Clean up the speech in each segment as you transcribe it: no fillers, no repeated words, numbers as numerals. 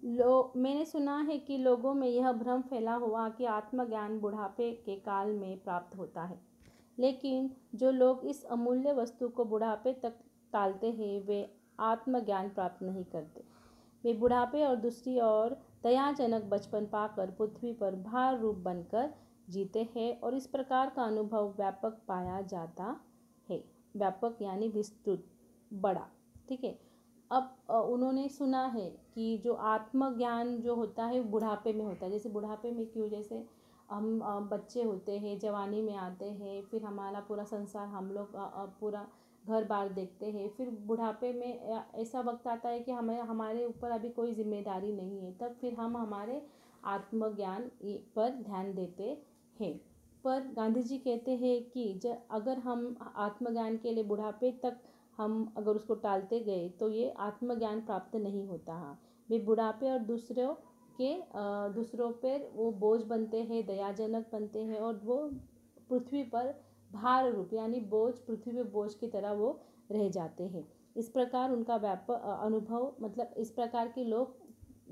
मैंने सुना है कि लोगों में यह भ्रम फैला हुआ कि आत्मज्ञान बुढ़ापे के काल में प्राप्त होता है, लेकिन जो लोग इस अमूल्य वस्तु को बुढ़ापे तक टालते हैं वे आत्मज्ञान प्राप्त नहीं करते। वे बुढ़ापे और दूसरी ओर दयाजनक बचपन पाकर पृथ्वी पर भार रूप बनकर जीते हैं और इस प्रकार का अनुभव व्यापक पाया जाता है। व्यापक यानी विस्तृत, बड़ा। ठीक है। अब उन्होंने सुना है कि जो आत्मज्ञान जो होता है बुढ़ापे में होता है। जैसे बुढ़ापे में क्यों, जैसे हम बच्चे होते हैं, जवानी में आते हैं, फिर हमारा पूरा संसार, हम लोग पूरा घर बार देखते हैं, फिर बुढ़ापे में ऐसा वक्त आता है कि हमारे ऊपर अभी कोई जिम्मेदारी नहीं है, तब फिर हम हमारे आत्मज्ञान पर ध्यान देते हैं। पर गांधी जी कहते हैं कि अगर हम आत्मज्ञान के लिए बुढ़ापे तक हम अगर उसको टालते गए तो ये आत्मज्ञान प्राप्त नहीं होता। हाँ, वे बुढ़ापे और दूसरों पर वो बोझ बनते हैं, दयाजनक बनते हैं और वो पृथ्वी पर भार रूप यानी बोझ, पृथ्वी पर बोझ की तरह वो रह जाते हैं। इस प्रकार उनका व्यापक अनुभव, मतलब इस प्रकार के लोग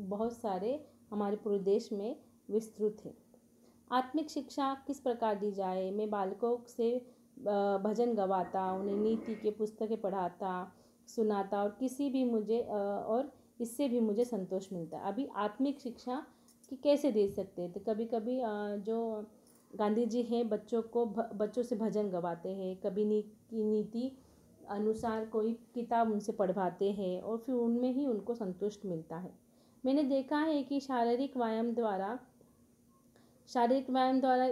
बहुत सारे हमारे पूरे देश में विस्तृत हैं। आत्मिक शिक्षा किस प्रकार दी जाए? मैं बालकों से भजन गवाता, उन्हें नीति के पुस्तकें पढ़ाता, सुनाता और इससे भी मुझे संतोष मिलता है। अभी आत्मिक शिक्षा की कैसे दे सकते हैं? तो कभी कभी जो गांधी जी हैं बच्चों से भजन गवाते हैं, कभी नीति अनुसार कोई किताब उनसे पढ़वाते हैं और फिर उनमें ही उनको संतुष्ट मिलता है। मैंने देखा है कि शारीरिक व्यायाम द्वारा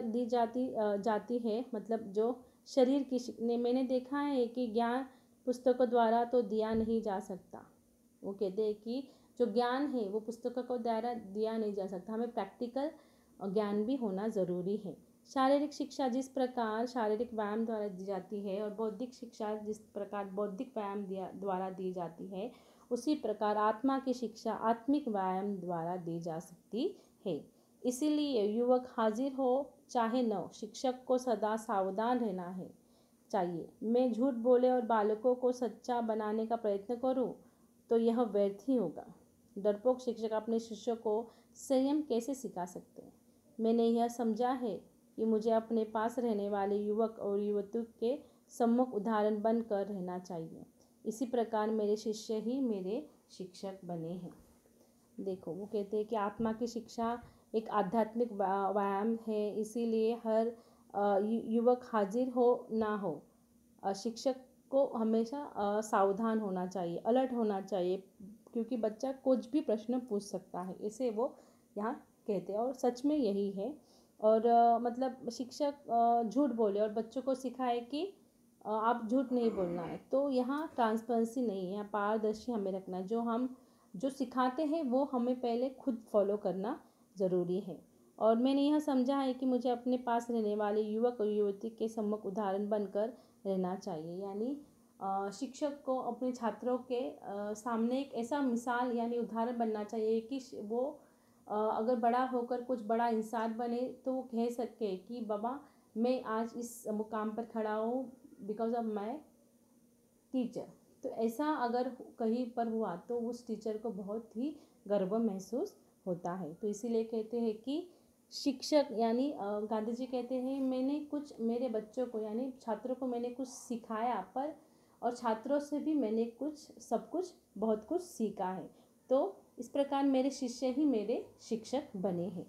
दी जाती है, मतलब जो शरीर की मैंने देखा है कि ज्ञान पुस्तकों द्वारा तो दिया नहीं जा सकता। वो कहते हैं कि जो ज्ञान है वो पुस्तकों को द्वारा दिया नहीं जा सकता, हमें प्रैक्टिकल ज्ञान भी होना ज़रूरी है। शारीरिक शिक्षा जिस प्रकार शारीरिक व्यायाम द्वारा दी जाती है और बौद्धिक शिक्षा जिस प्रकार बौद्धिक व्यायाम द्वारा दी जाती है, उसी प्रकार आत्मा की शिक्षा आत्मिक व्यायाम द्वारा दी जा सकती है। इसीलिए युवक हाजिर हो चाहे न हो, शिक्षक को सदा सावधान रहना है चाहिए। मैं झूठ बोले और बालकों को सच्चा बनाने का प्रयत्न करूं तो यह व्यर्थ ही होगा। डरपोक शिक्षक अपने शिष्यों को संयम कैसे सिखा सकते हैं? मैंने यह समझा है कि मुझे अपने पास रहने वाले युवक और युवतियों के सम्मुख उदाहरण बनकर रहना चाहिए। इसी प्रकार मेरे शिष्य ही मेरे शिक्षक बने हैं। देखो, वो कहते हैं कि आत्मा की शिक्षा एक आध्यात्मिक व्यायाम है, इसीलिए हर युवक हाजिर हो ना हो, शिक्षक को हमेशा सावधान होना चाहिए, अलर्ट होना चाहिए, क्योंकि बच्चा कुछ भी प्रश्न पूछ सकता है, इसे वो यहाँ कहते हैं और सच में यही है। और मतलब शिक्षक झूठ बोले और बच्चों को सिखाए कि आप झूठ नहीं बोलना है, तो यहाँ ट्रांसपेरेंसी नहीं है, यहाँ पारदर्शी हमें रखना है। हम जो सिखाते हैं वो हमें पहले खुद फॉलो करना ज़रूरी है। और मैंने यह समझा है कि मुझे अपने पास रहने वाले युवक और युवती के सम्मुख उदाहरण बनकर रहना चाहिए। यानी शिक्षक को अपने छात्रों के सामने एक ऐसा मिसाल यानी उदाहरण बनना चाहिए कि वो अगर बड़ा होकर कुछ बड़ा इंसान बने तो वो कह सके कि बाबा मैं आज इस मुकाम पर खड़ा हूँ बिकॉज ऑफ माई टीचर। तो ऐसा अगर कहीं पर हुआ तो उस टीचर को बहुत ही गर्व महसूस होता है। तो इसीलिए कहते हैं कि शिक्षक यानी गांधी जी कहते हैं मैंने कुछ मेरे बच्चों को यानी छात्रों को मैंने कुछ सिखाया, पर और छात्रों से भी मैंने बहुत कुछ सीखा है। तो इस प्रकार मेरे शिष्य ही मेरे शिक्षक बने हैं।